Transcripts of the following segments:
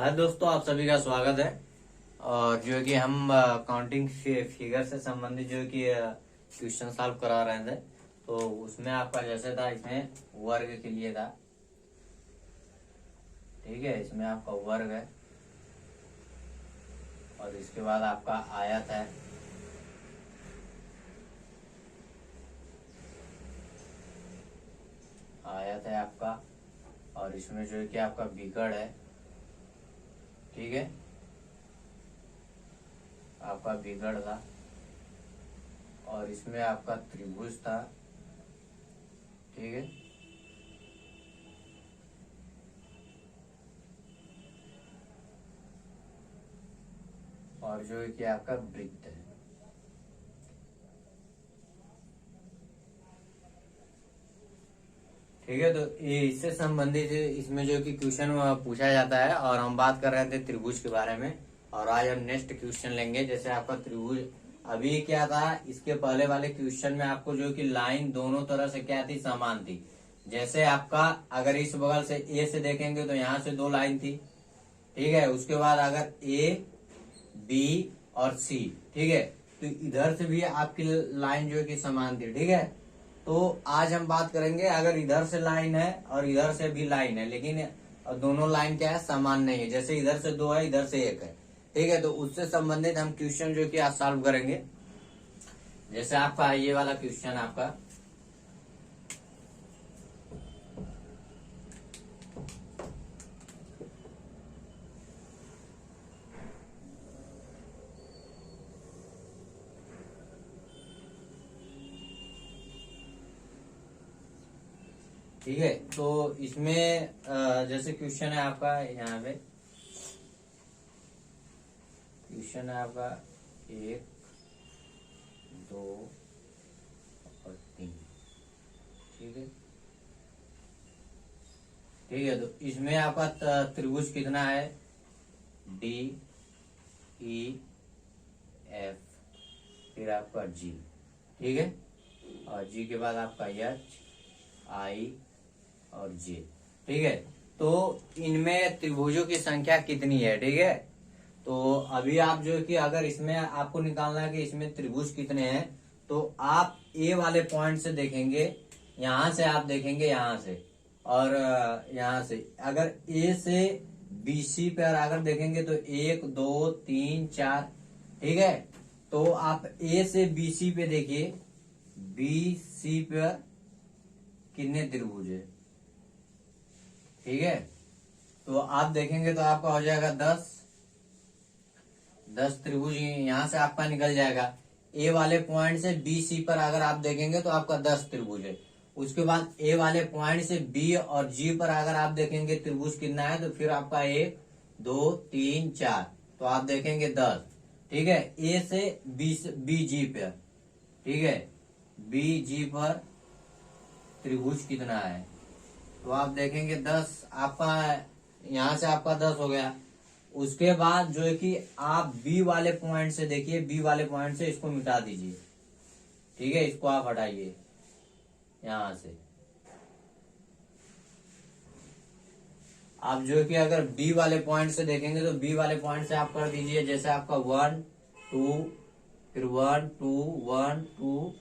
हाय दोस्तों, आप सभी का स्वागत है। और जो है कि हम काउंटिंग फिगर से संबंधित जो है कि क्वेश्चन सॉल्व करा रहे थे। तो उसमें आपका जैसे था, इसमें वर्ग के लिए था। ठीक है, इसमें आपका वर्ग है और इसके बाद आपका आयत है। आयत है आपका, और इसमें जो है कि आपका विकर्ण है। ठीक है, आपका विकर्ण था और इसमें आपका त्रिभुज था। ठीक है, और जो है कि आपका वृत्त है। ठीक है, तो ये इससे संबंधित इसमें जो कि क्वेश्चन पूछा जाता है, और हम बात कर रहे थे त्रिभुज के बारे में। और आज हम नेक्स्ट क्वेश्चन लेंगे। जैसे आपका त्रिभुज अभी क्या था, इसके पहले वाले क्वेश्चन में आपको जो कि लाइन दोनों तरह से क्या थी, समान थी। जैसे आपका अगर इस बगल से ए से देखेंगे तो यहाँ से दो लाइन थी। ठीक है, उसके बाद अगर ए बी और सी, ठीक है, तो इधर से भी आपकी लाइन जो है कि समान थी। ठीक है, तो आज हम बात करेंगे, अगर इधर से लाइन है और इधर से भी लाइन है, लेकिन दोनों लाइन क्या है, समान नहीं है। जैसे इधर से दो है, इधर से एक है। ठीक है, तो उससे संबंधित हम क्वेश्चन जो कि आज सॉल्व करेंगे। जैसे आपका ये वाला क्वेश्चन आपका, ठीक है, तो इसमें जैसे क्वेश्चन है आपका, यहाँ पे क्वेश्चन है आपका 1 2 और 3। ठीक है, ठीक है, तो इसमें आपका त्रिभुज कितना है, डी ई एफ, फिर आपका जी। ठीक है, और जी के बाद आपका एच आई और जे। ठीक है, तो इनमें त्रिभुजों की संख्या कितनी है। ठीक है, तो अभी आप जो कि अगर इसमें आपको निकालना है कि इसमें त्रिभुज कितने हैं, तो आप ए वाले पॉइंट से देखेंगे, यहां से आप देखेंगे, यहां से और यहां से। अगर ए से बी सी पर अगर देखेंगे तो 1 2 3 4। ठीक है, तो आप ए से बी सी पे देखिए, बी सी पर कितने त्रिभुज है। ठीक है, तो आप देखेंगे तो आपका हो जाएगा 10 त्रिभुज यहां से आपका निकल जाएगा। ए वाले पॉइंट से बी सी पर अगर आप देखेंगे तो आपका 10 त्रिभुज है। उसके बाद ए वाले पॉइंट से बी और जी पर अगर आप देखेंगे त्रिभुज कितना है, तो फिर आपका 1 2 3 4, तो आप देखेंगे 10। ठीक है, ए से बी जी पर, ठीक है, बी जी पर त्रिभुज कितना है, तो आप देखेंगे 10। आपका यहां से आपका 10 हो गया। उसके बाद जो है कि आप बी वाले पॉइंट से देखिए, बी वाले पॉइंट से इसको मिटा दीजिए। ठीक है, इसको आप हटाइए यहां से। आप जो है कि अगर बी वाले पॉइंट से देखेंगे तो बी वाले पॉइंट से आप कर दीजिए, जैसे आपका 1 2, फिर 1 2 1 2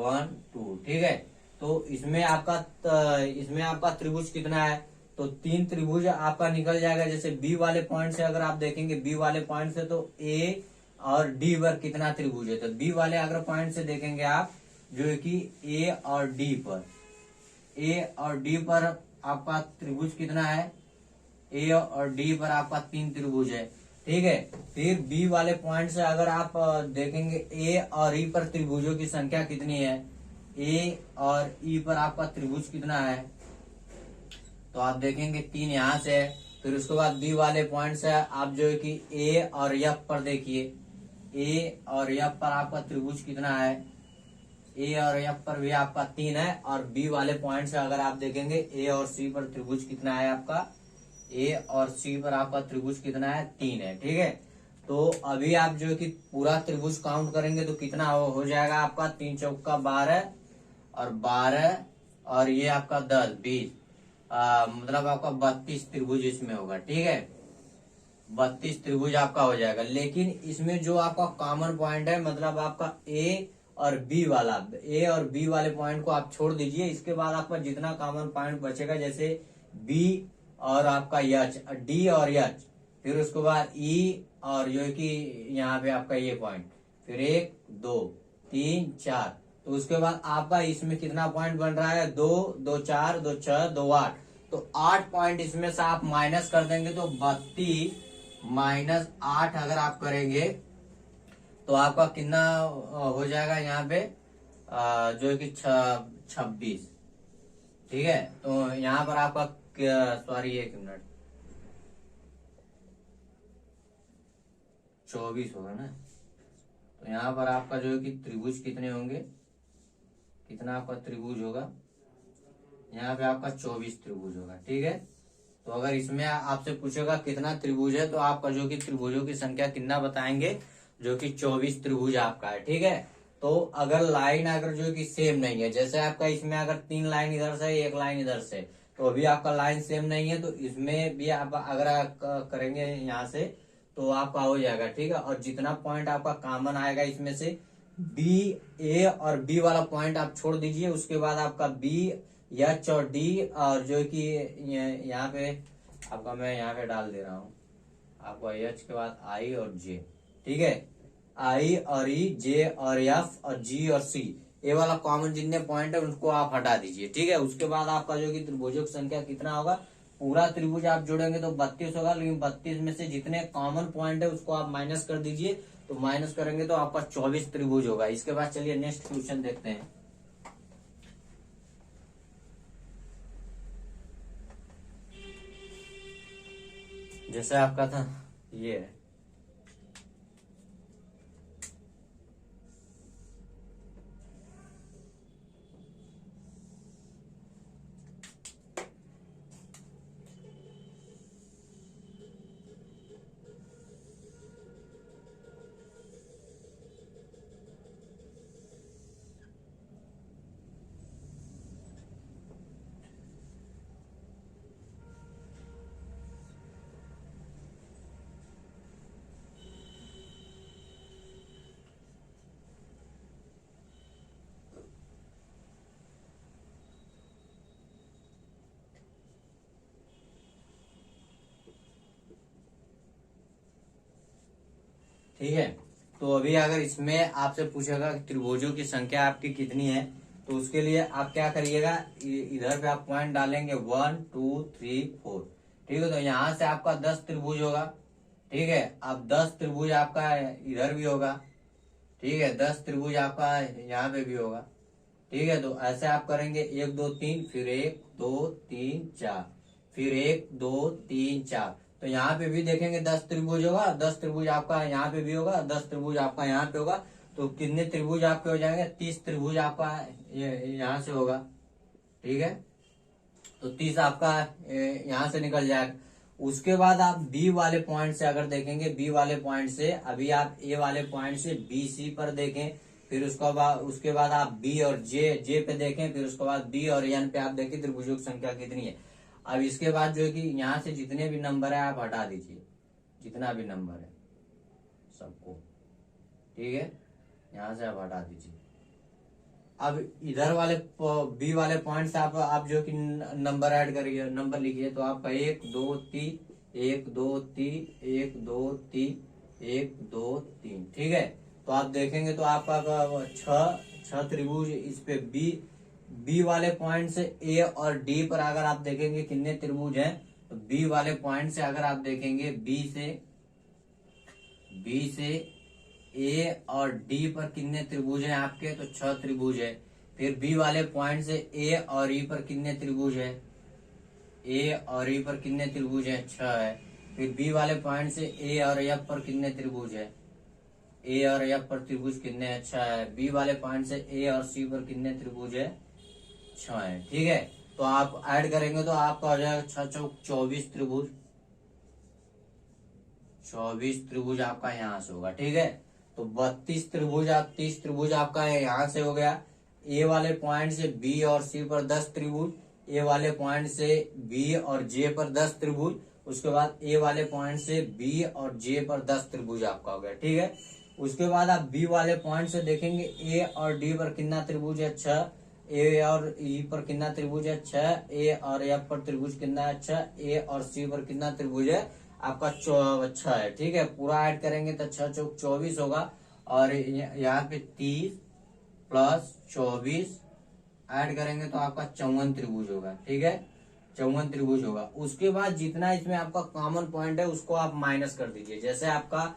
1 2। ठीक है, तो इसमें आपका त्रिभुज कितना है, तो 3 त्रिभुज आपका निकल जाएगा। जैसे बी वाले पॉइंट से अगर आप देखेंगे, बी वाले पॉइंट से तो ए और डी पर कितना त्रिभुज है, तो बी वाले अगर पॉइंट से देखेंगे आप जो है कि ए और डी पर आपका त्रिभुज कितना है, ए और डी पर आपका 3 त्रिभुज है। ठीक है, फिर बी वाले पॉइंट से अगर आप देखेंगे ए और ई पर त्रिभुजों की संख्या कितनी है, ए और ई पर आपका त्रिभुज कितना है, तो आप देखेंगे 3 यहां से है। फिर उसके बाद बी वाले पॉइंट से आप जो है कि ए और एफ पर देखिए, ए और एफ पर आपका त्रिभुज कितना है, ए और एफ पर भी आपका 3 है। और बी वाले पॉइंट से अगर आप देखेंगे ए और सी पर त्रिभुज कितना है आपका, ए और सी पर आपका त्रिभुज कितना है, 3 है। ठीक है, तो अभी आप जो कि पूरा त्रिभुज काउंट करेंगे तो कितना हो जाएगा आपका, 3 चौका 12 और 12 और ये आपका 10 20, मतलब आपका 32 त्रिभुज इसमें होगा। ठीक है, 32 त्रिभुज आपका हो जाएगा। लेकिन इसमें जो आपका कॉमन पॉइंट है, मतलब आपका ए और बी वाले पॉइंट को आप छोड़ दीजिए। इसके बाद आपका जितना कॉमन पॉइंट बचेगा, जैसे बी और आपका एच, डी और एच, फिर उसके बाद ई और जो है कि यहाँ पे आपका ये पॉइंट, फिर 1 2 3 4, तो उसके बाद आपका इसमें कितना पॉइंट बन रहा है, 2 2 4 2 6 2 8, तो 8 पॉइंट इसमें से आप माइनस कर देंगे तो 32 माइनस 8 अगर आप करेंगे तो आपका कितना हो जाएगा यहाँ पे, जो है कि 26। ठीक है, तो यहाँ पर आपका, सॉरी 1 मिनट, 24 होगा ना। तो यहाँ पर आपका जो है कि त्रिभुज कितने होंगे, कितना आपका त्रिभुज होगा, यहाँ पे आपका 24 त्रिभुज होगा। ठीक है, तो अगर इसमें आपसे पूछेगा कितना त्रिभुज है, तो आपका जो कि त्रिभुजों की संख्या कितना बताएंगे, जो कि 24 त्रिभुज आपका है। ठीक है, तो अगर लाइन अगर जो कि सेम नहीं है, जैसे आपका इसमें अगर 3 लाइन इधर से 1 लाइन इधर से, तो अभी आपका लाइन सेम नहीं है, तो इसमें भी आप अगर करेंगे यहाँ से तो आपका हो जाएगा। ठीक है, और जितना पॉइंट आपका कॉमन आएगा इसमें से बी, ए और बी वाला पॉइंट आप छोड़ दीजिए। उसके बाद आपका बी, एच और डी, और जो कि यहाँ पे आपका मैं यहाँ पे डाल दे रहा हूँ आपका एच के बाद आई और जे। ठीक है, आई और ई, जे और एफ और जी और सी, ये वाला कॉमन जितने पॉइंट है उनको आप हटा दीजिए। ठीक है, उसके बाद आपका जो कि त्रिभुजों की संख्या कितना होगा, पूरा त्रिभुज आप जोड़ेंगे तो 32 होगा, लेकिन 32 में से जितने कॉमन पॉइंट है उसको आप माइनस कर दीजिए, तो माइनस करेंगे तो आपका 24 त्रिभुज होगा। इसके बाद चलिए नेक्स्ट क्वेश्चन देखते हैं। जैसे आपका था ये है, ठीक है। तो अभी अगर इसमें आपसे पूछेगा कि त्रिभुजों की संख्या आपकी कितनी है, तो उसके लिए आप क्या करिएगा, इधर पे आप पॉइंट डालेंगे 1 2 3 4। ठीक है, तो यहाँ से आपका 10 त्रिभुज होगा। ठीक है, अब 10 त्रिभुज आपका इधर भी होगा। ठीक है, 10 त्रिभुज आपका यहाँ पे भी होगा। ठीक है, तो ऐसे आप करेंगे 1 2 3, फिर 1 2 3 4, फिर 1 2 3 4, तो यहाँ पे भी देखेंगे 10 त्रिभुज होगा, 10 त्रिभुज आपका यहाँ पे भी होगा, 10 त्रिभुज आपका यहाँ पे होगा, तो कितने त्रिभुज आपके हो जाएंगे, 30 त्रिभुज आपका यहाँ से होगा। ठीक है, तो 30 आपका यहाँ से निकल जाएगा। उसके बाद आप बी वाले पॉइंट से अगर देखेंगे, बी वाले पॉइंट से अभी आप ए वाले पॉइंट से बी सी पर देखें, फिर उसके बाद आप बी और जे पे देखें, फिर उसके बाद बी और एन पे आप देखें त्रिभुजों की संख्या कितनी है। अब इसके बाद जो है कि यहाँ से जितने भी नंबर है आप हटा दीजिए, जितना भी नंबर है सबको। ठीक है, यहाँ से आप हटा दीजिए। अब इधर वाले बी वाले पॉइंट से आप जो कि नंबर ऐड करिए, नंबर लिखिए, तो आपका 1 2 3 1 2 3 1 2 3 1 2 3। ठीक है, तो आप देखेंगे तो आपका 6 त्रिभुज इस पे बी वाले पॉइंट से ए और डी पर अगर आप देखेंगे कितने त्रिभुज हैं, तो बी वाले पॉइंट से अगर आप देखेंगे बी से ए और डी पर कितने त्रिभुज हैं आपके, तो 6 त्रिभुज है। फिर बी वाले पॉइंट से ए और ई पर कितने त्रिभुज है, ए और ई पर कितने त्रिभुज है, 6 है। फिर बी वाले पॉइंट से ए और एफ पर कितने त्रिभुज है, ए और एफ पर त्रिभुज कितने, 6 है। बी वाले पॉइंट से ए और सी पर कितने त्रिभुज है, 6 है। ठीक है, तो आप ऐड करेंगे तो आपका हो जाएगा 6 चौक 24 त्रिभुज, 24 त्रिभुज आपका यहाँ से होगा। ठीक है, तो 32 त्रिभुज, 30 त्रिभुज आपका है यहाँ से हो गया। ए वाले पॉइंट से बी और सी पर 10 त्रिभुज, ए वाले पॉइंट से बी और जे पर 10 त्रिभुज, उसके बाद ए वाले पॉइंट से बी और जे पर 10 त्रिभुज आपका हो गया, ठीक है। उसके बाद आप बी वाले पॉइंट से देखेंगे ए और डी पर कितना त्रिभुज है, 6। ए और ई पर कितना त्रिभुज है, 6। ए और एफ पर त्रिभुज कितना है, 6। ए और सी पर कितना त्रिभुज है आपका, 6 है, ठीक है। पूरा ऐड करेंगे तो 6 चौक 24 होगा, और यहाँ पे 30 प्लस 24 ऐड करेंगे तो आपका 54 त्रिभुज होगा, ठीक है। 54 त्रिभुज होगा। उसके बाद जितना इसमें आपका कॉमन पॉइंट है उसको आप माइनस कर दीजिए। जैसे आपका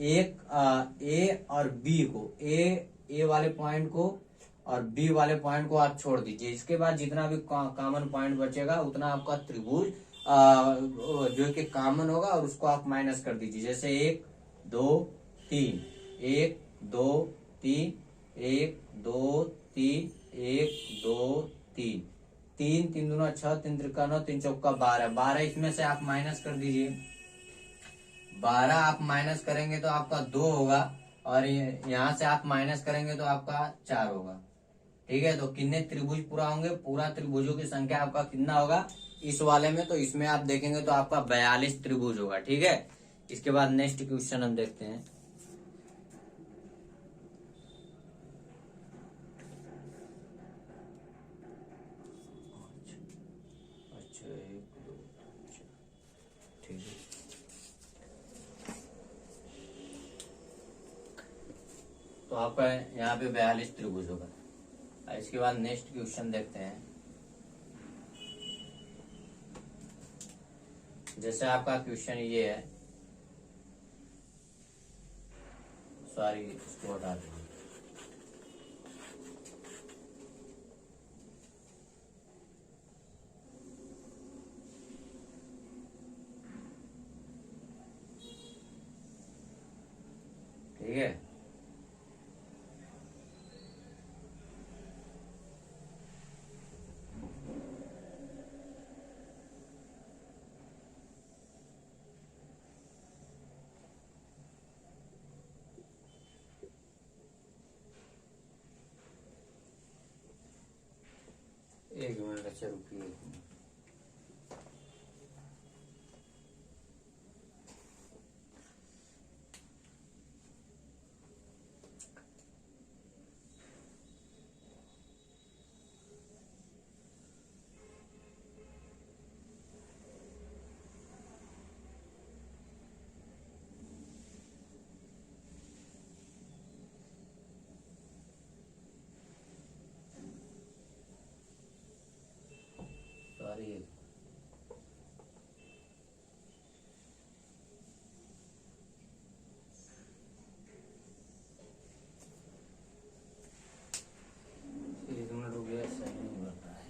ए और बी को, ए वाले पॉइंट को और बी वाले पॉइंट को आप छोड़ दीजिए। इसके बाद जितना भी कॉमन पॉइंट बचेगा उतना आपका त्रिभुज जो कि कॉमन होगा, और उसको आप माइनस कर दीजिए। जैसे 1 2 3, 1 2 3, 1 2 3, 1 2 3, 3 3 दूना 6, 3 त्रिका 9, 3 चौका 12, 12 इसमें से आप माइनस कर दीजिए। 12 आप माइनस करेंगे तो आपका 2 होगा, और यहाँ से आप माइनस करेंगे तो आपका 4 होगा, ठीक है। तो कितने त्रिभुज पूरा होंगे, पूरा त्रिभुजों की संख्या आपका कितना होगा इस वाले में, तो इसमें आप देखेंगे तो आपका 42 त्रिभुज होगा, ठीक है। इसके बाद नेक्स्ट क्वेश्चन हम देखते हैं। अच्छा 1 2 ठीक है। तो आपका यहाँ पे 42 त्रिभुज होगा। इसके बाद नेक्स्ट क्वेश्चन देखते हैं। जैसे आपका क्वेश्चन ये है, सॉरी इसको हटा दीजिए। ठीक है, एक मिनट, अच्छा रुकिए एक मिनट। सॉरी, एक मिनट हो गया, सही नहीं बन रहा है।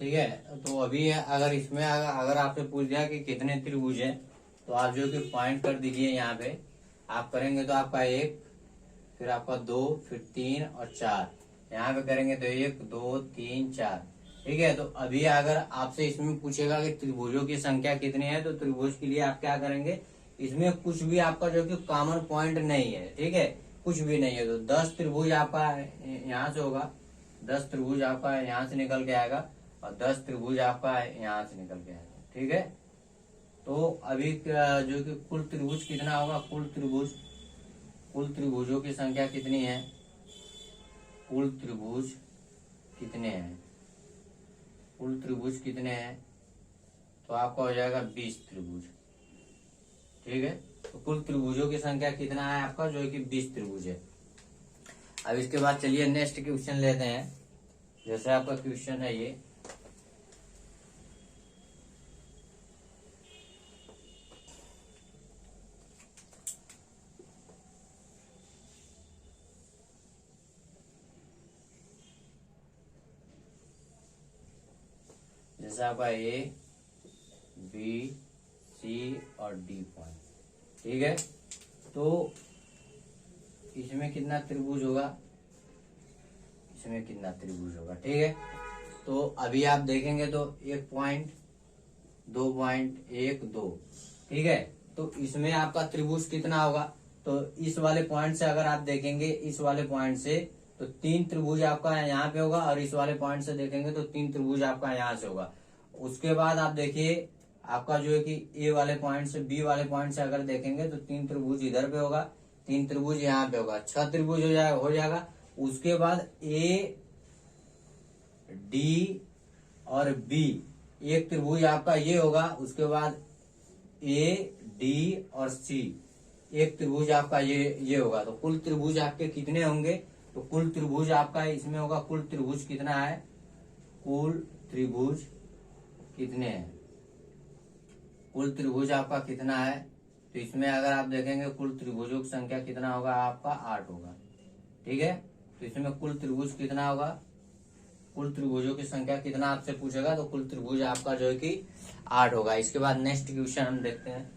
ठीक है, तो अभी अगर इसमें अगर आपसे पूछ दिया कि कितने त्रिभुज है, तो आप जो कि पॉइंट कर दीजिए। यहाँ पे आप करेंगे तो आपका 1, फिर आपका 2, फिर 3 और 4। यहाँ पे करेंगे तो 1 2 3 4, ठीक है। तो अभी अगर आपसे इसमें पूछेगा कि त्रिभुजों की संख्या कितनी है, तो त्रिभुज के लिए आप क्या करेंगे, इसमें कुछ भी आपका जो कि कॉमन पॉइंट नहीं है, ठीक है, कुछ भी नहीं है। तो 10 त्रिभुज आपका यहाँ से होगा, 10 त्रिभुज आपका यहाँ से निकल के आएगा, और 10 त्रिभुज आपका यहाँ से निकल के आएगा, ठीक है। तो अभी जो कि कुल त्रिभुज कितना होगा, कुल त्रिभुजों की संख्या कितनी है, कुल त्रिभुज कितने हैं, कुल त्रिभुज कितने हैं, तो आपका हो जाएगा 20 त्रिभुज, ठीक है। तो कुल त्रिभुजों की संख्या कितना है आपका, जो कि 20 त्रिभुज है। अब इसके बाद चलिए नेक्स्ट क्वेश्चन लेते हैं। जैसे आपका क्वेश्चन है ये, जैसे आपका ए बी सी और डी पॉइंट, ठीक है। तो इसमें कितना त्रिभुज होगा, इसमें कितना त्रिभुज होगा, ठीक है। तो अभी आप देखेंगे तो 1 पॉइंट 2 पॉइंट 1 2, ठीक है। तो इसमें आपका त्रिभुज कितना होगा, तो इस वाले पॉइंट से अगर आप देखेंगे, इस वाले पॉइंट से तो 3 त्रिभुज आपका यहाँ पे होगा, और इस वाले पॉइंट से देखेंगे तो 3 त्रिभुज आपका यहाँ से होगा। उसके बाद आप देखिए आपका जो है कि ए वाले पॉइंट से बी वाले पॉइंट से अगर देखेंगे तो 3 त्रिभुज इधर पे होगा, 3 त्रिभुज यहाँ पे होगा, 6 त्रिभुज हो जाएगा। उसके बाद ए डी और बी एक त्रिभुज आपका ये होगा। उसके बाद ए डी और सी एक त्रिभुज आपका ये होगा। तो कुल त्रिभुज आपके कितने होंगे, तो कुल त्रिभुज आपका इसमें होगा, कुल त्रिभुज कितना है, कुल त्रिभुज कितने हैं, कुल त्रिभुज आपका कितना है। तो इसमें अगर आप देखेंगे कुल त्रिभुजों की संख्या कितना होगा, आपका 8 होगा, ठीक है। तो इसमें कुल त्रिभुज कितना होगा, कुल त्रिभुजों की संख्या कितना आपसे पूछेगा, तो कुल त्रिभुज आपका जो है कि 8 होगा। इसके बाद नेक्स्ट क्वेश्चन हम देखते हैं।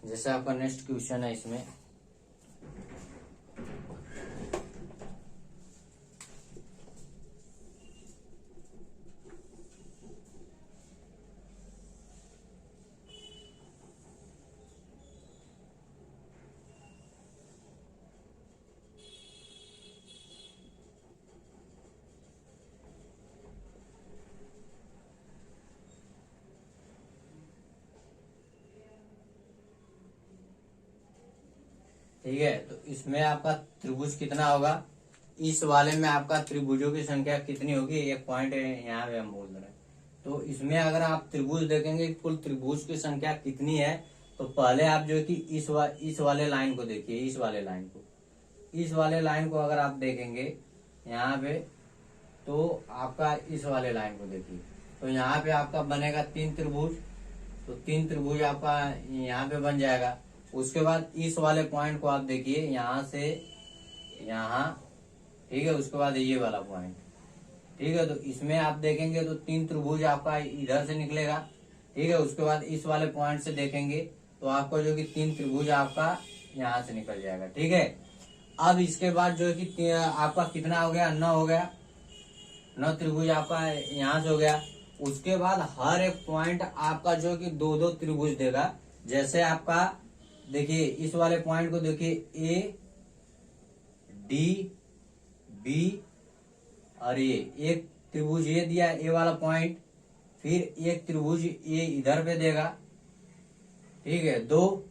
जैसे आपका नेक्स्ट क्वेश्चन है इसमें, ठीक है। तो इसमें आपका त्रिभुज कितना होगा, इस वाले में आपका त्रिभुजों की संख्या कितनी होगी, 1 पॉइंट यहाँ पे हम बोल रहे हैं। तो इसमें अगर आप त्रिभुज देखेंगे कुल त्रिभुज की संख्या कितनी है, तो पहले आप जो है कि इस वाले लाइन को देखिए, इस वाले लाइन को अगर आप देखेंगे यहाँ पे, तो आपका इस वाले लाइन को देखिए, तो यहाँ पे आपका बनेगा 3 त्रिभुज। तो 3 त्रिभुज आपका यहाँ पे बन जाएगा। उसके बाद इस वाले पॉइंट को आप देखिए, यहाँ से यहाँ, ठीक है। उसके बाद ये वाला पॉइंट, ठीक है। तो इसमें आप देखेंगे तो 3 त्रिभुज आपका इधर से निकलेगा, ठीक है। उसके बाद इस वाले पॉइंट से देखेंगे तो आपको जो कि 3 त्रिभुज आपका यहाँ से निकल जाएगा, ठीक है। अब इसके बाद जो है कि आपका कितना हो गया, 9 हो गया, 9 त्रिभुज आपका यहाँ से हो गया। उसके बाद हर एक पॉइंट आपका जो कि 2-2 त्रिभुज देगा। जैसे आपका देखिए इस वाले पॉइंट को देखिए, ए डी बी और ये एक त्रिभुज ये दिया ए वाला पॉइंट, फिर एक त्रिभुज ये इधर पे देगा, ठीक है, 2।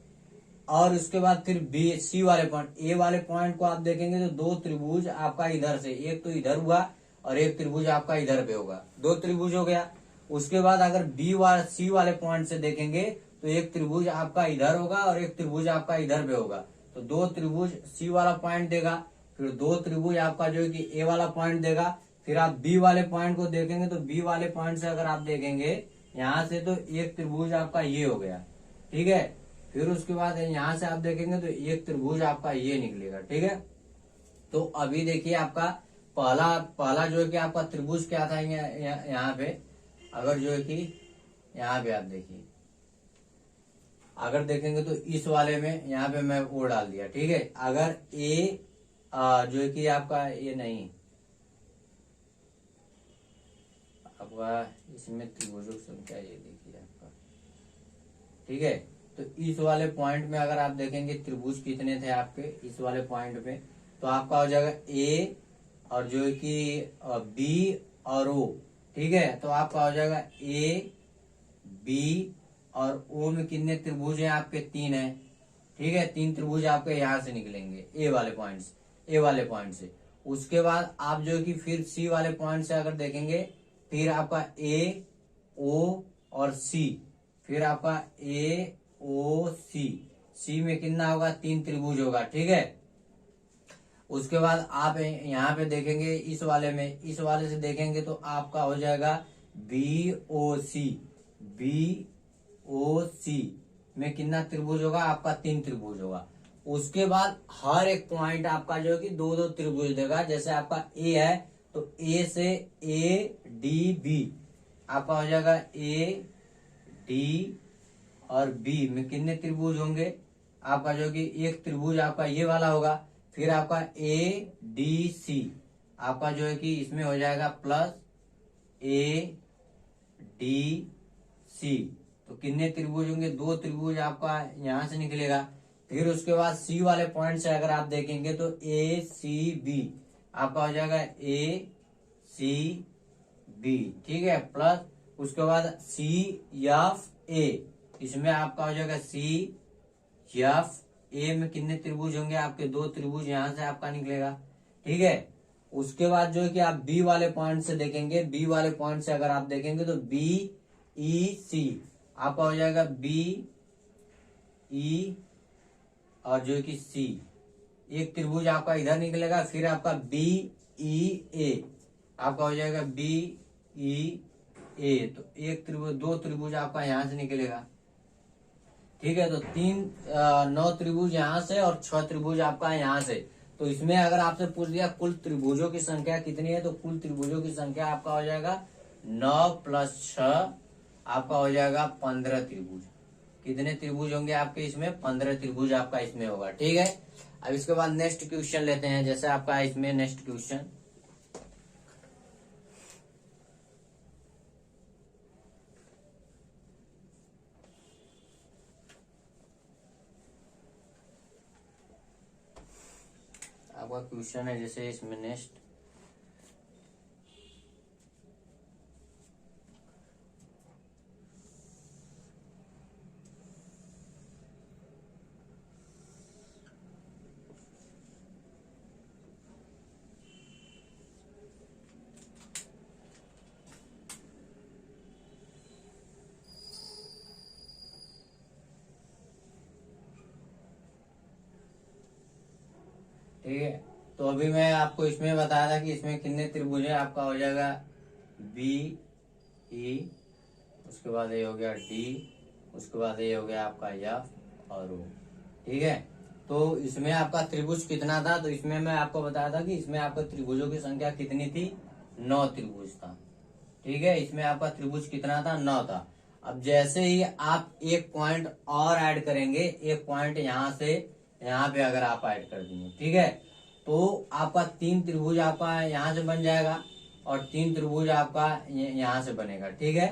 और उसके बाद फिर बी सी वाले पॉइंट, ए वाले पॉइंट को आप देखेंगे तो 2 त्रिभुज आपका इधर से, एक तो इधर हुआ और एक त्रिभुज आपका इधर पे होगा, 2 त्रिभुज हो गया। उसके बाद अगर सी वाले पॉइंट से देखेंगे तो एक त्रिभुज आपका इधर होगा और एक त्रिभुज आपका इधर पे होगा, तो 2 त्रिभुज सी वाला पॉइंट देगा। फिर 2 त्रिभुज आपका जो है कि ए वाला पॉइंट देगा। फिर आप बी वाले पॉइंट को देखेंगे तो बी वाले पॉइंट से अगर आप देखेंगे यहाँ से, तो एक त्रिभुज आपका ये हो गया, ठीक है। फिर उसके बाद यहाँ से आप देखेंगे तो एक त्रिभुज आपका ये निकलेगा, ठीक है। तो अभी देखिए आपका पहला जो है कि आपका त्रिभुज क्या था यहाँ पे, अगर जो है कि यहाँ पे आप देखिए, अगर देखेंगे तो इस वाले में यहाँ पे मैं वो डाल दिया, ठीक है। अगर ए जो है कि आपका ये नहीं, आपका इसमें त्रिभुजों की संख्या ये देखिए आपका, ठीक है। तो इस वाले पॉइंट में अगर आप देखेंगे त्रिभुज कितने थे आपके इस वाले पॉइंट पे, तो आपका हो जाएगा ए और जो है कि बी और ओ, ठीक है। तो आपका हो जाएगा ए बी और ओ में कितने त्रिभुज हैं आपके, 3 है, ठीक है। 3 त्रिभुज आपके यहाँ से निकलेंगे ए वाले पॉइंट से। उसके बाद आप जो है कि फिर सी वाले पॉइंट से अगर देखेंगे, फिर आपका ए ओ और सी, फिर आपका ए ओ सी में कितना होगा, 3 त्रिभुज होगा, ठीक है। उसके बाद आप यहाँ पे देखेंगे इस वाले से देखेंगे तो आपका हो जाएगा बी ओ सी में कितना त्रिभुज होगा आपका, 3 त्रिभुज होगा। उसके बाद हर एक पॉइंट आपका जो है कि दो दो त्रिभुज देगा। जैसे आपका ए है तो ए से ए डी बी आपका हो जाएगा ए डी और बी में कितने त्रिभुज होंगे आपका जो कि एक त्रिभुज आपका ये वाला होगा। फिर आपका ए डी सी आपका जो है कि इसमें हो जाएगा प्लस ए डी सी। तो कितने त्रिभुज होंगे, दो त्रिभुज आपका यहां से निकलेगा। फिर उसके बाद सी वाले पॉइंट से अगर आप देखेंगे तो ए सी बी आपका हो जाएगा ए सी बी, ठीक है। प्लस उसके बाद सी एफ ए इसमें आपका हो जाएगा सी एफ ए में कितने त्रिभुज होंगे आपके, दो त्रिभुज यहां से आपका निकलेगा, ठीक है। उसके बाद जो है कि आप बी वाले पॉइंट से देखेंगे, बी वाले पॉइंट से अगर आप देखेंगे तो बी ई सी आपका हो जाएगा बी ई और जो है कि सी एक त्रिभुज आपका इधर निकलेगा। फिर आपका बी ई ए आपका हो जाएगा बी ई ए। तो एक त्रिभुज दो त्रिभुज आपका यहां से निकलेगा, ठीक है। तो नौ त्रिभुज यहाँ से और 6 त्रिभुज आपका यहाँ से। तो इसमें अगर आपसे पूछ दिया कुल त्रिभुजों की संख्या कितनी है, तो कुल त्रिभुजों की संख्या आपका हो जाएगा 9 + 6 आपका हो जाएगा 15 त्रिभुज। कितने त्रिभुज होंगे आपके इसमें, 15 त्रिभुज आपका इसमें होगा, ठीक है। अब इसके बाद नेक्स्ट क्वेश्चन लेते हैं। जैसे आपका इसमें नेक्स्ट क्वेश्चन आपका क्वेश्चन है, जैसे इसमें नेक्स्ट ठीक है। तो अभी मैं आपको इसमें बताया था कि इसमें कितने त्रिभुज है, आपका हो जाएगा बी ई, उसके बाद ये हो गया डी, उसके बाद ये हो गया आपका एफ और ओ, ठीक है। तो इसमें आपका त्रिभुज कितना था, तो इसमें मैं आपको बताया था कि इसमें आपका त्रिभुजों की संख्या कितनी थी, 9 त्रिभुज था, ठीक है। इसमें आपका त्रिभुज कितना था, 9 था। अब जैसे ही आप एक पॉइंट और ऐड करेंगे, एक पॉइंट यहाँ से यहाँ पे अगर आप ऐड कर देंगे, ठीक है, तो आपका 3 त्रिभुज आपका यहाँ से बन जाएगा और 3 त्रिभुज आपका यहाँ से बनेगा, ठीक है।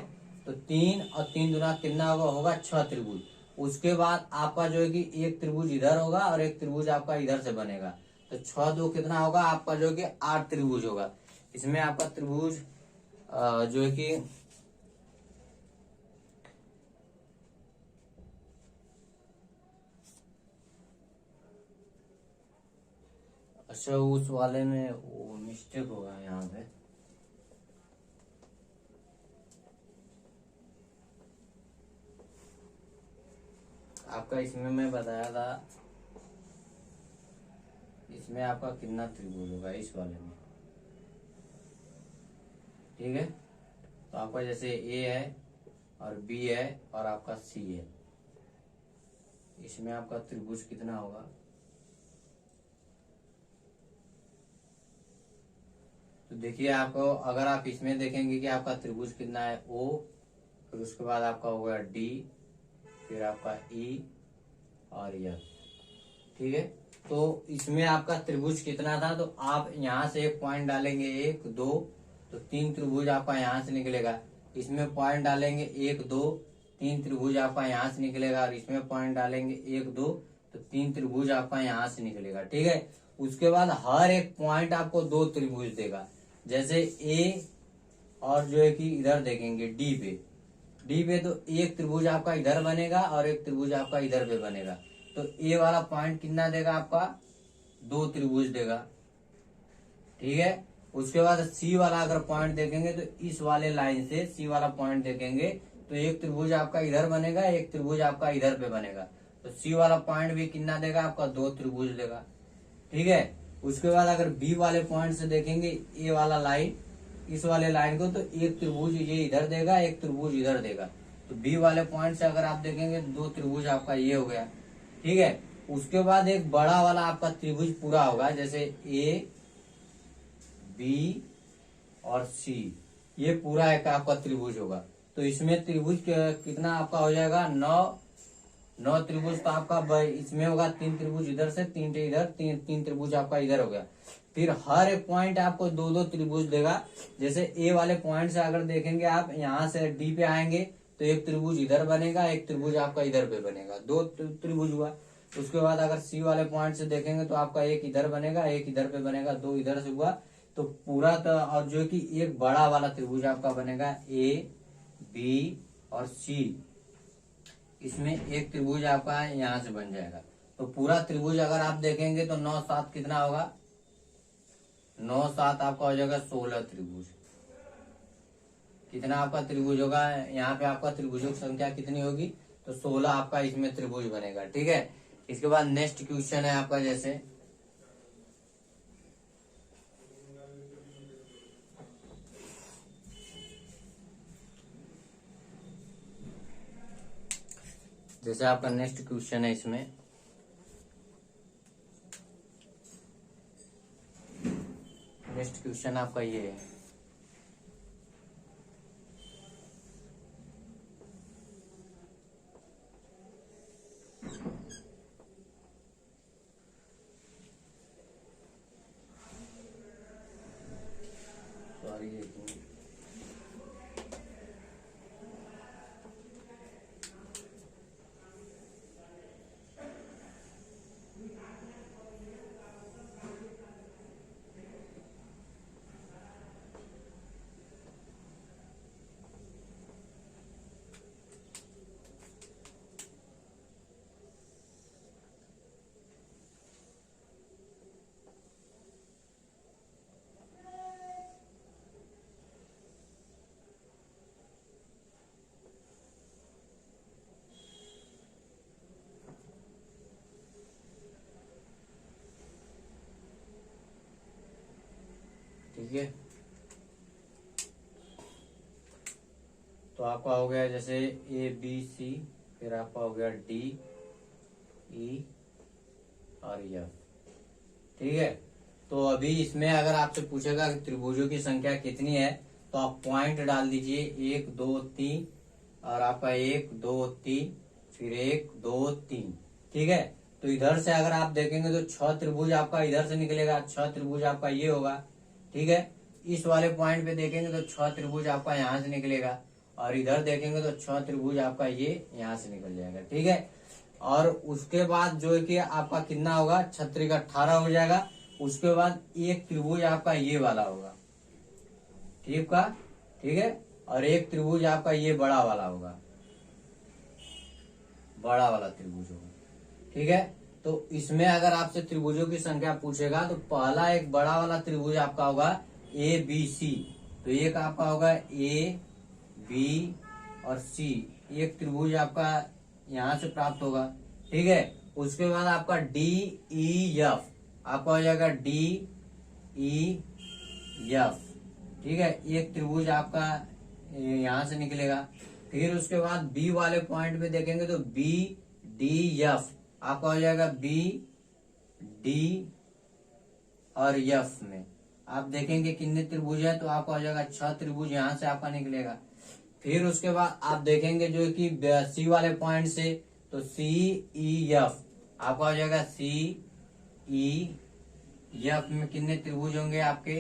तो 3 और 3 दूना कितना होगा 6 त्रिभुज। उसके बाद आपका जो है कि एक त्रिभुज इधर होगा और एक त्रिभुज आपका इधर से बनेगा। तो 6 2 कितना होगा आपका जो है कि 8 त्रिभुज होगा। इसमें आपका त्रिभुज जो है कि अच्छा उस वाले में वो मिस्टेक होगा यहाँ पे, आपका इसमें मैं बताया था इसमें आपका कितना त्रिभुज होगा इस वाले में, ठीक है। तो आपका जैसे ए है और बी है और आपका सी है, इसमें आपका त्रिभुज कितना होगा, तो देखिए आपको अगर आप इसमें देखेंगे कि आपका त्रिभुज कितना है ओ, फिर उसके बाद आपका होगा डी, फिर आपका ई और एफ, ठीक है। तो इसमें आपका त्रिभुज कितना था, तो आप यहाँ से एक पॉइंट डालेंगे 1 2, तो 3 त्रिभुज आपका यहाँ से निकलेगा। इसमें पॉइंट डालेंगे 1 2, 3 त्रिभुज आपका यहाँ से निकलेगा और इसमें पॉइंट डालेंगे 1 2, तो 3 त्रिभुज आपका यहाँ से निकलेगा, ठीक है। उसके बाद हर एक पॉइंट आपको 2 त्रिभुज देगा। जैसे ए और जो है कि इधर देखेंगे डी पे तो एक त्रिभुज आपका इधर बनेगा और एक त्रिभुज आपका इधर पे बनेगा। तो ए वाला पॉइंट कितना देगा आपका, 2 त्रिभुज देगा, ठीक है। उसके बाद सी वाला अगर पॉइंट देखेंगे तो इस वाले लाइन से सी वाला पॉइंट देखेंगे तो एक त्रिभुज आपका इधर बनेगा, एक त्रिभुज आपका इधर पे बनेगा। तो सी वाला पॉइंट भी कितना देगा आपका, 2 त्रिभुज देगा, ठीक है। उसके बाद अगर बी वाले पॉइंट से देखेंगे ए वाला लाइन, इस वाले लाइन को, तो एक त्रिभुज ये इधर देगा, एक त्रिभुज इधर देगा। तो बी वाले पॉइंट से अगर आप देखेंगे 2 त्रिभुज आपका ये हो गया, ठीक है। उसके बाद एक बड़ा वाला आपका त्रिभुज पूरा होगा, जैसे ए बी और सी, ये पूरा एक आपका त्रिभुज होगा। तो इसमें त्रिभुज कितना आपका हो जाएगा, 9 त्रिभुज। तो आपका इसमें होगा 3 त्रिभुज इधर से, 3 इधर, 3 त्रिभुज आपका इधर हो गया। फिर हर एक पॉइंट आपको 2-2 त्रिभुज देगा। जैसे ए वाले पॉइंट से अगर देखेंगे आप, यहाँ से डी पे आएंगे तो एक त्रिभुज इधर बनेगा, एक त्रिभुज आपका इधर पे बनेगा, 2 त्रिभुज हुआ। उसके बाद अगर सी वाले पॉइंट से देखेंगे तो आपका एक इधर बनेगा, एक इधर पे बनेगा, 2 इधर से हुआ। तो पूरा तो, और जो कि एक बड़ा वाला त्रिभुज आपका बनेगा ए बी और सी, इसमें एक त्रिभुज आपका यहाँ से बन जाएगा। तो पूरा त्रिभुज अगर आप देखेंगे तो 9 7 कितना होगा, 9 7 आपका हो जाएगा 16 त्रिभुज। कितना आपका त्रिभुज होगा, यहाँ पे आपका त्रिभुजों की संख्या कितनी होगी, तो 16 आपका इसमें त्रिभुज बनेगा। ठीक है, इसके बाद नेक्स्ट क्वेश्चन है आपका, जैसे आपका नेक्स्ट क्वेश्चन है, इसमें नेक्स्ट क्वेश्चन आपका ये है, सॉरी ठीक है। तो आपका हो गया जैसे ए बी सी, फिर आपका हो गया डी ई और एफ। ठीक है, तो अभी इसमें अगर आपसे पूछेगा कि त्रिभुजों की संख्या कितनी है, तो आप पॉइंट डाल दीजिए 1 2 3, और आपका 1 2 3, फिर 1 2 3। ठीक है, तो इधर से अगर आप देखेंगे तो 6 त्रिभुज आपका इधर से निकलेगा, 6 त्रिभुज आपका ये होगा। ठीक है, इस वाले पॉइंट पे देखेंगे तो 6 त्रिभुज आपका यहाँ से निकलेगा, और इधर देखेंगे तो 6 त्रिभुज आपका ये यहाँ से निकल जाएगा। ठीक है, और उसके बाद जो है कि आपका कितना होगा, 6 का 18 हो जाएगा। उसके बाद एक त्रिभुज आपका ये वाला होगा, ठीक है, और एक त्रिभुज आपका ये बड़ा वाला होगा, बड़ा वाला त्रिभुज होगा। ठीक है, तो इसमें अगर आपसे त्रिभुजों की संख्या पूछेगा तो पहला एक बड़ा वाला त्रिभुज आपका होगा ए बी सी। तो एक आपका होगा ए बी और सी, एक त्रिभुज आपका यहां से प्राप्त होगा। ठीक है, उसके बाद आपका डी ई एफ आपका हो जाएगा डी ई एफ। ठीक है, एक त्रिभुज आपका यहां से निकलेगा। फिर उसके बाद बी वाले पॉइंट पे देखेंगे तो बी डी एफ आपका हो जाएगा बी डी और एफ में आप देखेंगे कितने त्रिभुज है, तो आपका हो जाएगा 6 त्रिभुज यहाँ से आपका निकलेगा। फिर उसके बाद आप देखेंगे जो कि सी वाले पॉइंट से, तो सी ई एफ आपका हो जाएगा सी ई एफ में कितने त्रिभुज होंगे आपके,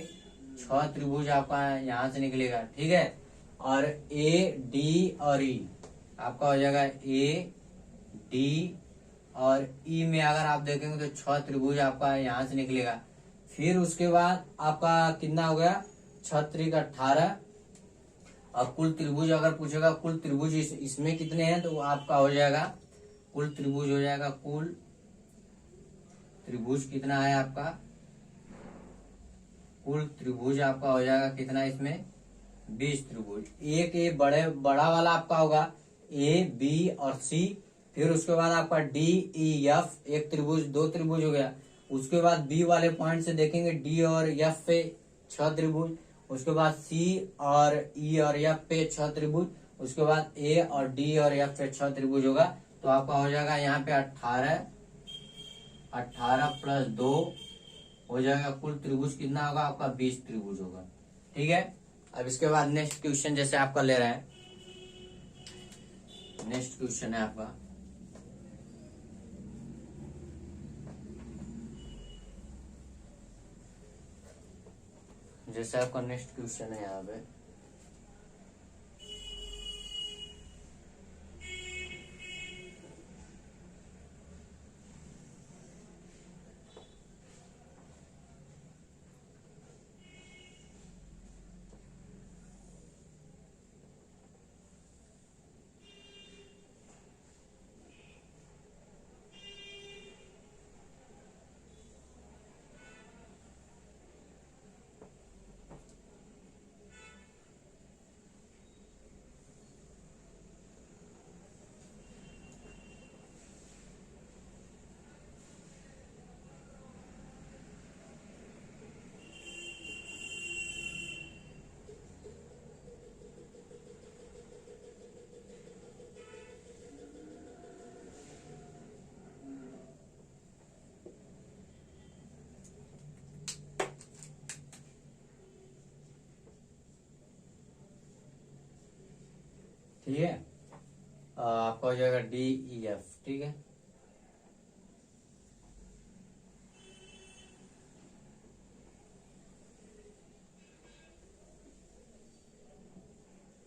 6 त्रिभुज आपका यहाँ से निकलेगा। ठीक है, और ए डी और ई आपका हो जाएगा ए डी और ई में अगर आप देखेंगे तो 6 त्रिभुज आपका यहाँ से निकलेगा। फिर उसके बाद आपका कितना हो गया, 6 का 18, और कुल त्रिभुज अगर पूछेगा कुल त्रिभुज इसमें कितने हैं, तो आपका हो जाएगा कुल त्रिभुज हो जाएगा, कुल त्रिभुज कितना है आपका, कुल त्रिभुज आपका हो जाएगा कितना, इसमें 20 त्रिभुज। एक ये बड़ा वाला आपका होगा ए बी और सी। फिर उसके बाद आपका डी ई एफ एक त्रिभुज, 2 त्रिभुज हो गया। उसके बाद बी वाले पॉइंट से देखेंगे डी और एफ पे 6 त्रिभुज। उसके बाद सी और ई और एफ पे 6 त्रिभुज। उसके बाद ए और डी और एफ पे 6 त्रिभुज होगा। तो आपका हो जाएगा यहाँ पे 18 18 प्लस 2 हो जाएगा, कुल त्रिभुज कितना होगा आपका 20 त्रिभुज होगा। ठीक है, अब इसके बाद नेक्स्ट क्वेश्चन जैसे आपका ले रहा है, नेक्स्ट क्वेश्चन है आपका, जैसे आपका नेक्स्ट क्वेश्चन है यहाँ पे, ठीक है, आपका हो जाएगा DEF। ठीक है,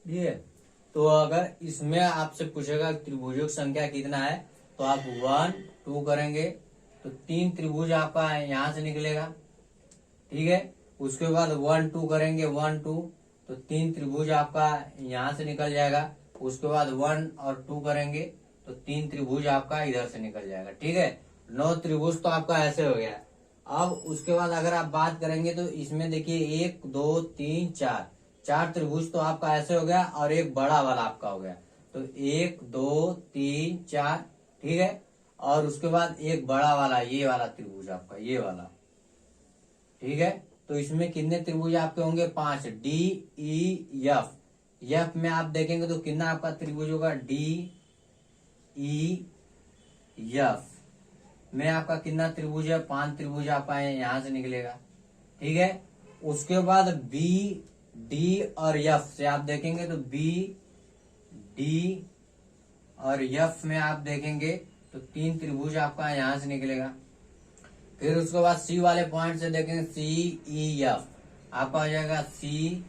ठीक है, तो अगर इसमें आपसे पूछेगा त्रिभुजों की संख्या कितना है, तो आप 1 2 करेंगे तो 3 त्रिभुज आपका यहां से निकलेगा। ठीक है, उसके बाद 1 2 करेंगे, 1 2 तो 3 त्रिभुज आपका यहां से निकल जाएगा। उसके बाद 1 और 2 करेंगे तो 3 त्रिभुज आपका इधर से निकल जाएगा। ठीक है, 9 त्रिभुज तो आपका ऐसे हो गया। अब उसके बाद अगर आप बात करेंगे तो इसमें देखिए 1 2 3 4 4 त्रिभुज तो आपका ऐसे हो गया और एक बड़ा वाला आपका हो गया। तो 1 2 3 4, ठीक है, और उसके बाद एक बड़ा वाला, ये वाला त्रिभुज आपका, ये वाला। ठीक है, तो इसमें कितने त्रिभुज आपके होंगे? 5। DEF, एफ में आप देखेंगे तो कितना आपका त्रिभुज होगा? DEF में आपका कितना त्रिभुज है? 5 त्रिभुज आपका यहां से निकलेगा। ठीक है, उसके बाद बी डी और एफ से आप देखेंगे तो बी डी और एफ में आप देखेंगे तो 3 त्रिभुज आपका यहां से निकलेगा। फिर उसके बाद सी वाले पॉइंट से देखेंगे CEF, आपका हो जाएगा CEF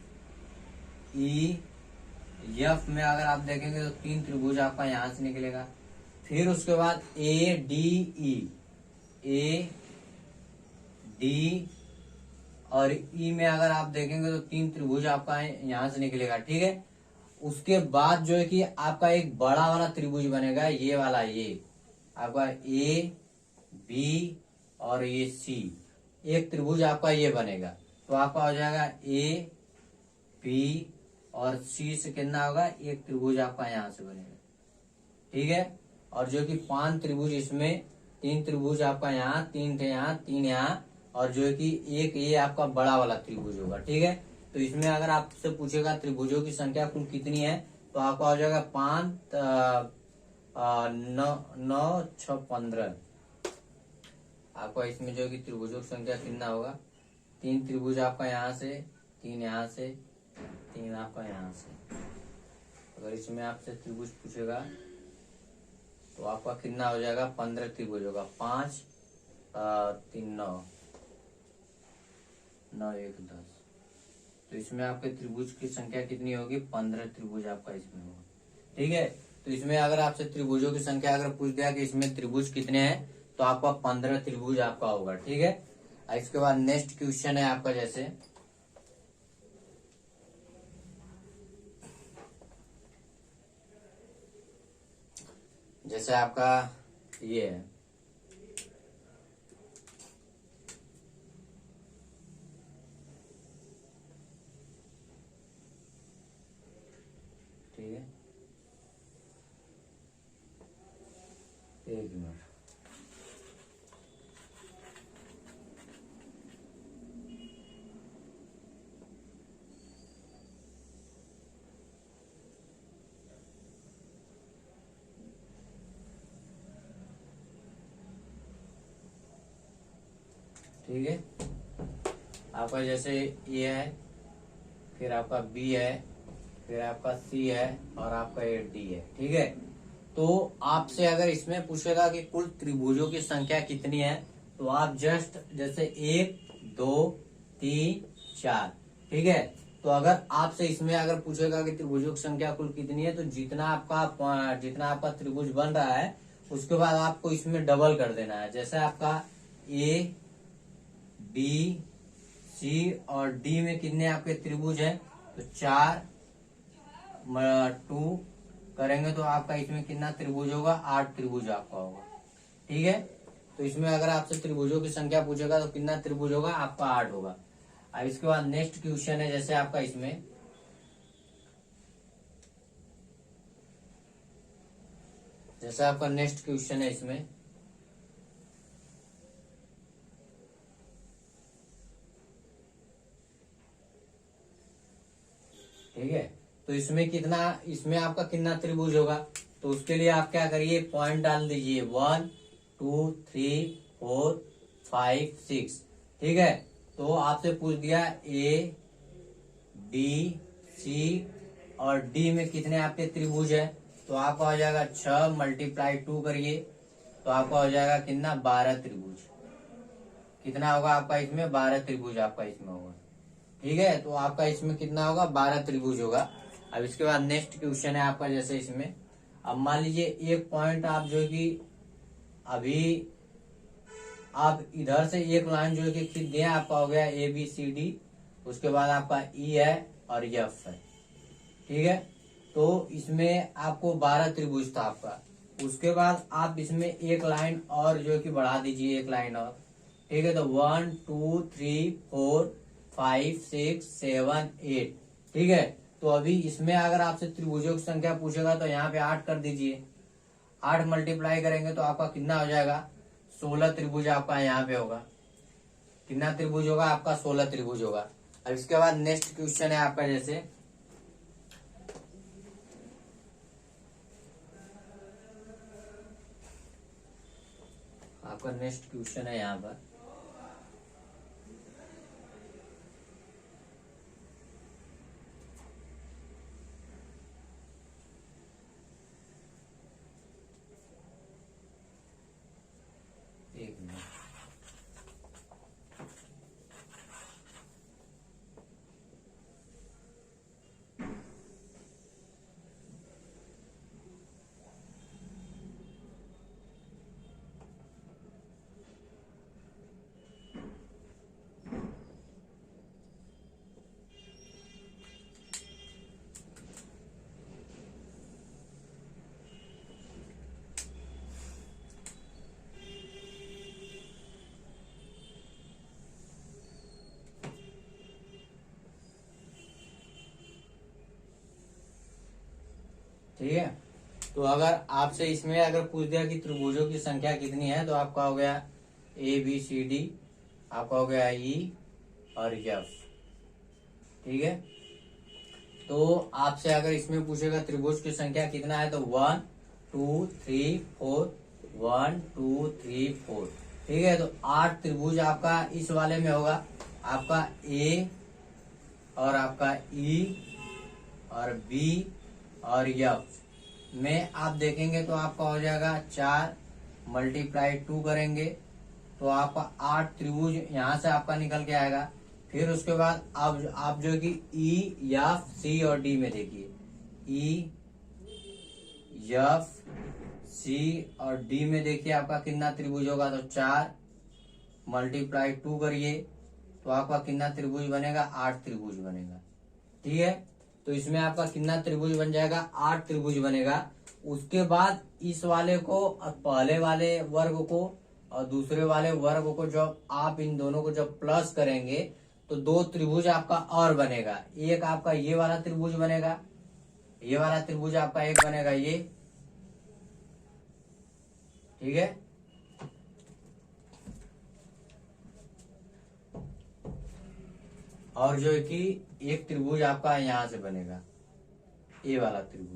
में अगर आप देखेंगे तो 3 त्रिभुज आपका यहां से निकलेगा। फिर उसके बाद ADE और ई में अगर आप देखेंगे तो 3 त्रिभुज आपका यहां से निकलेगा। ठीक है, उसके बाद जो है कि आपका एक बड़ा वाला त्रिभुज बनेगा, ये वाला, ये आपका AB और ये C, एक त्रिभुज आपका ये बनेगा। तो आपका हो जाएगा AB और C से कितना होगा? एक त्रिभुज आपका यहां से बनेगा। ठीक है, और जो कि 5 त्रिभुज, इसमें 3 त्रिभुज आपका यहाँ, 3 थे यहाँ, 3 यहाँ, और जो है कि एक ये आपका बड़ा वाला त्रिभुज होगा। ठीक है, तो इसमें अगर आपसे पूछेगा त्रिभुजों की संख्या कुल कितनी है, तो आपका हो जाएगा 5 9 6 15। आपका इसमें जो कि त्रिभुजों की संख्या कितना होगा? 3 त्रिभुज आपका यहाँ से, 3 यहाँ से, 3 आपका यहाँ से। अगर इसमें आपसे त्रिभुज पूछेगा तो आपका कितना हो जाएगा? 15 त्रिभुज होगा। 5 3 9 9 1 10। तो इसमें आपके त्रिभुज की संख्या कितनी होगी? 15 त्रिभुज आपका इसमें होगा। ठीक है, तो इसमें अगर आपसे त्रिभुजों की संख्या अगर पूछ दिया कि इसमें त्रिभुज कितने हैं, तो आपका 15 त्रिभुज आपका होगा। ठीक है, इसके बाद नेक्स्ट क्वेश्चन है आपका, जैसे आपका ये है, ठीक है, एक मिनट, ठीक है। आपका जैसे ए है, फिर आपका बी है, फिर आपका सी है और आपका ये डी है। ठीक है। तो आपसे अगर इसमें पूछेगा कि कुल त्रिभुजों की संख्या कितनी है, तो आप जस्ट जैसे 1 2 3 4, ठीक है। तो अगर आपसे इसमें अगर पूछेगा कि त्रिभुजों की संख्या कुल कितनी है, तो जितना आपका त्रिभुज बन रहा है उसके बाद आपको इसमें डबल कर देना है। जैसे आपका ए बी सी और डी में कितने आपके त्रिभुज हैं, तो 4 2 करेंगे तो आपका इसमें कितना त्रिभुज होगा, 8 त्रिभुज आपका होगा। ठीक है। तो इसमें अगर आपसे त्रिभुजों की संख्या पूछेगा तो कितना त्रिभुज होगा, आपका 8 होगा। अब इसके बाद नेक्स्ट क्वेश्चन है, जैसे आपका इसमें नेक्स्ट क्वेश्चन है इसमें, ठीक है। तो इसमें आपका कितना त्रिभुज होगा, तो उसके लिए आप क्या करिए, पॉइंट डाल दीजिए 1 2 3 4 5 6। ठीक है। तो आपसे पूछ दिया ए बी सी और डी में कितने आपके त्रिभुज है, तो आपका हो जाएगा 6 × 2 करिए तो आपका हो जाएगा कितना, 12 त्रिभुज। कितना होगा आपका इसमें, 12 त्रिभुज आपका इसमें होगा। ठीक है। तो आपका इसमें कितना होगा, 12 त्रिभुज होगा। अब इसके बाद नेक्स्ट क्वेश्चन है आपका, जैसे इसमें अब मान लीजिए एक पॉइंट आप जो है कि अभी आप इधर से एक लाइन जो है कि खींच दिया, आपका हो गया ए बी सी डी, उसके बाद आपका ई है और एफ है। ठीक है। तो इसमें आपको 12 त्रिभुज था आपका। उसके बाद आप इसमें एक लाइन और जो है कि बढ़ा दीजिए, एक लाइन और। ठीक है। तो 1 2 3 4 5 6 7 8। ठीक है। तो अभी इसमें अगर आपसे त्रिभुजों की संख्या पूछेगा तो यहाँ पे 8 कर दीजिए। 8 मल्टीप्लाई करेंगे तो आपका कितना हो जाएगा, 16 त्रिभुज आपका यहाँ पे होगा। कितना त्रिभुज होगा आपका, 16 त्रिभुज होगा। अब इसके बाद नेक्स्ट क्वेश्चन है आपका, जैसे आपका नेक्स्ट क्वेश्चन है यहाँ पर, एक मिनट। ठीक है। तो अगर आपसे इसमें अगर पूछ दिया कि त्रिभुजों की संख्या कितनी है, तो आपका हो गया ए बी सी डी, आपका हो गया ई और एफ। ठीक है। तो आपसे अगर इसमें पूछेगा त्रिभुज की संख्या कितना है, तो 1 2 3 4 1 2 3 4। ठीक है। तो 8 त्रिभुज आपका इस वाले में होगा, आपका ए और आपका ई और बी और एफ में आप देखेंगे तो आपका हो जाएगा 4 × 2 करेंगे तो आपका 8 त्रिभुज यहाँ से आपका निकल के आएगा। फिर उसके बाद आप जो कि ई एफ सी और डी में देखिए, ई एफ सी और डी में देखिए आपका कितना त्रिभुज होगा, तो 4 × 2 करिए तो आपका कितना त्रिभुज बनेगा, 8 त्रिभुज बनेगा। ठीक है। तो इसमें आपका कितना त्रिभुज बन जाएगा, 8 त्रिभुज बनेगा। उसके बाद इस वाले को और पहले वाले वर्ग को और दूसरे वाले वर्ग को जब आप इन दोनों को जब प्लस करेंगे तो 2 त्रिभुज आपका और बनेगा। एक आपका ये वाला त्रिभुज बनेगा, ये वाला त्रिभुज आपका एक बनेगा ये। ठीक है। और जो है कि एक त्रिभुज आपका यहाँ से बनेगा, ए वाला त्रिभुज।